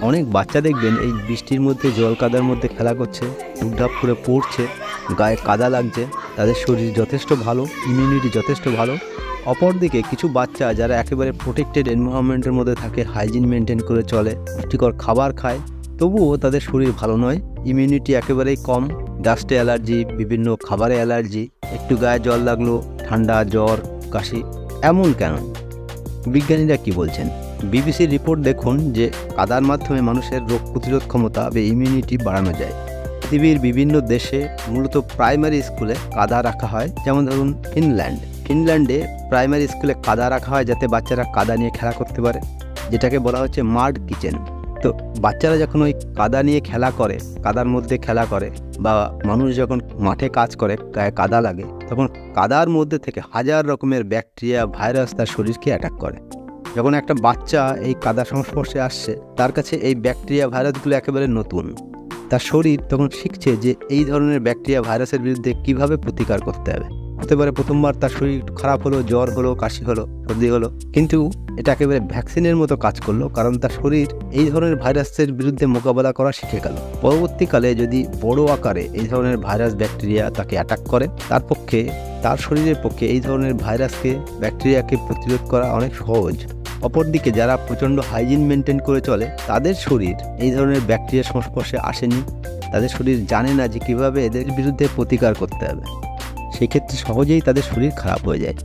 অনেক বাচ্চা দেখবেন এই বৃষ্টির মধ্যে জল কাদার মধ্যে খেলা করছে, ঢুপঢাপ করে পড়ছে, গায়ে কাদা লাগছে, তাদের শরীর যথেষ্ট ভালো, ইমিউনিটি যথেষ্ট ভালো। অপরদিকে কিছু বাচ্চা যারা একেবারে প্রোটেক্টেড এনভায়রনমেন্টের মধ্যে থাকে, হাইজিন মেনটেন করে চলে, পুষ্টিকর খাবার খায়, তবুও তাদের শরীর ভালো নয়, ইমিউনিটি একেবারেই কম, ডাস্টে অ্যালার্জি, বিভিন্ন খাবারে অ্যালার্জি, একটু গায়ে জল লাগলো ঠান্ডা, জ্বর, কাশি। এমন কেন? বিজ্ঞানীরা কি বলছেন? বিবিসির রিপোর্ট দেখুন যে কাদার মাধ্যমে মানুষের রোগ প্রতিরোধ ক্ষমতা বা ইমিউনিটি বাড়ানো যায়। পৃথিবীর বিভিন্ন দেশে মূলত প্রাইমারি স্কুলে কাদা রাখা হয়। যেমন ধরুন ফিনল্যান্ডে প্রাইমারি স্কুলে কাদা রাখা হয় যাতে বাচ্চারা কাদা নিয়ে খেলা করতে পারে, যেটাকে বলা হচ্ছে মাড কিচেন। তো বাচ্চারা যখন ওই কাদা নিয়ে খেলা করে, কাদার মধ্যে খেলা করে, বা মানুষ যখন মাঠে কাজ করে গায়ে কাদা লাগে, তখন কাদার মধ্যে থেকে হাজার রকমের ব্যাকটেরিয়া, ভাইরাস তার শরীরকে অ্যাটাক করে। যখন একটা বাচ্চা এই কাদার সংস্পর্শে আসছে, তার কাছে এই ব্যাকটেরিয়া, ভাইরাসগুলো একেবারে নতুন। তার শরীর তখন শিখছে যে এই ধরনের ব্যাকটেরিয়া, ভাইরাসের বিরুদ্ধে কিভাবে প্রতিকার করতে হবে। হতে পারে প্রথমবার তার শরীর খারাপ হলো, জ্বর হলো, কাশি হলো, সর্দি হলো, কিন্তু এটা একেবারে ভ্যাকসিনের মতো কাজ করলো, কারণ তার শরীর এই ধরনের ভাইরাসের বিরুদ্ধে মোকাবেলা করা শিখে গেল। পরবর্তীকালে যদি বড় আকারে এই ধরনের ভাইরাস, ব্যাকটেরিয়া তাকে অ্যাটাক করে, তার শরীরের পক্ষে এই ধরনের ভাইরাসকে, ব্যাকটেরিয়াকে প্রতিরোধ করা অনেক সহজ। অপরদিকে যারা প্রচণ্ড হাইজিন মেনটেন করে চলে, তাদের শরীর এই ধরনের ব্যাকটেরিয়ার সংস্পর্শে আসেনি, তাদের শরীর জানে না যে কীভাবে এদের বিরুদ্ধে প্রতিকার করতে হবে, সেক্ষেত্রে সহজেই তাদের শরীর খারাপ হয়ে যায়।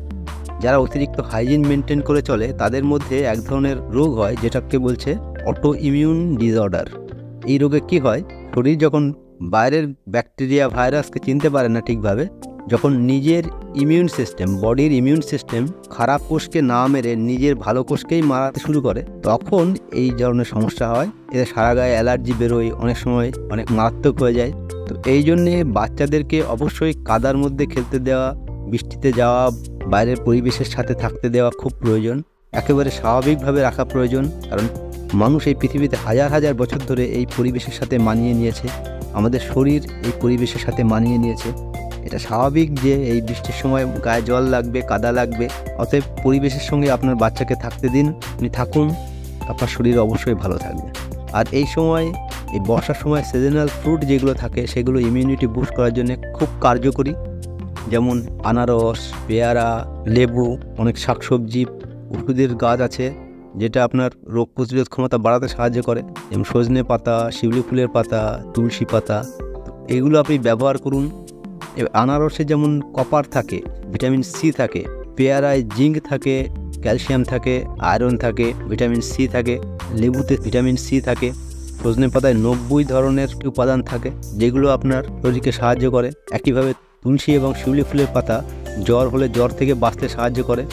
যারা অতিরিক্ত হাইজিন মেনটেন করে চলে, তাদের মধ্যে এক ধরনের রোগ হয় যেটাকে বলছে অটো ইমিউন ডিসঅর্ডার। এই রোগে কি হয়, শরীর যখন বাইরের ব্যাকটেরিয়া, ভাইরাসকে চিনতে পারে না ঠিকভাবে, যখন নিজের ইমিউন সিস্টেম, বডির ইমিউন সিস্টেম খারাপ কোষকে না মেরে নিজের ভালো কোষকেই মারাতে শুরু করে, তখন এই ধরনের সমস্যা হয়। এদের সারা গায়ে অ্যালার্জি বেরোয়, অনেক সময় অনেক মারাত্মক হয়ে যায়। তো এই জন্যে বাচ্চাদেরকে অবশ্যই কাদার মধ্যে খেলতে দেওয়া, বৃষ্টিতে যাওয়া, বাইরের পরিবেশের সাথে থাকতে দেওয়া খুব প্রয়োজন, একেবারে স্বাভাবিকভাবে রাখা প্রয়োজন। কারণ মানুষ এই পৃথিবীতে হাজার হাজার বছর ধরে এই পরিবেশের সাথে মানিয়ে নিয়েছে, আমাদের শরীর এই পরিবেশের সাথে মানিয়ে নিয়েছে। এটা স্বাভাবিক যে এই বৃষ্টির সময় গায়ে জল লাগবে, কাদা লাগবে। অতএব পরিবেশের সঙ্গে আপনার বাচ্চাকে থাকতে দিন, আপনি থাকুন, আপনার শরীর অবশ্যই ভালো থাকবে। আর এই সময়, এই বর্ষার সময় সিজনাল ফ্রুট যেগুলো থাকে, সেগুলো ইমিউনিটি বুস্ট করার জন্য খুব কার্যকরী। যেমন আনারস, পেয়ারা, লেবু, অনেক শাকসবজি, ওষুধের গাছ আছে যেটা আপনার রোগ প্রতিরোধ ক্ষমতা বাড়াতে সাহায্য করে, যেমন সজনে পাতা, শিউলি ফুলের পাতা, তুলসী পাতা। এগুলো আপনি ব্যবহার করুন। আনারসে যেমন কপার থাকে, ভিটামিন সি থাকে, পেয়ারায় জিঙ্ক থাকে, ক্যালসিয়াম থাকে, আয়রন থাকে, ভিটামিন সি থাকে, লেবুতে ভিটামিন সি থাকে, সজনে পাতায় 90 ধরনের উপাদান থাকে যেগুলো আপনার শরীরকে সাহায্য করে। একইভাবে তুলসী এবং শিউলি ফুলের পাতা জ্বর হলে জ্বর থেকে বাঁচতে সাহায্য করে।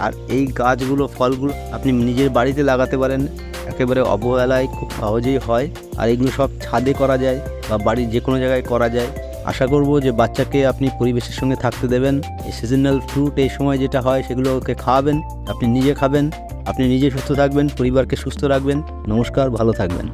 আর এই গাছগুলো, ফলগুলো আপনি নিজের বাড়িতে লাগাতে পারেন, একেবারে অবহেলায় খুব সহজেই হয়। আর এগুলো সব ছাদে করা যায় বা বাড়ির যে কোনো জায়গায় করা যায়। আশা করব যে বাচ্চাকে আপনি পরিবেশের সঙ্গে থাকতে দেবেন। এই সিজনাল ফ্রুট এই সময় যেটা হয় সেগুলো ওকে খাওয়াবেন, আপনি নিজে খাবেন, আপনি নিজে সুস্থ থাকবেন, পরিবারকে সুস্থ রাখবেন। নমস্কার, ভালো থাকবেন।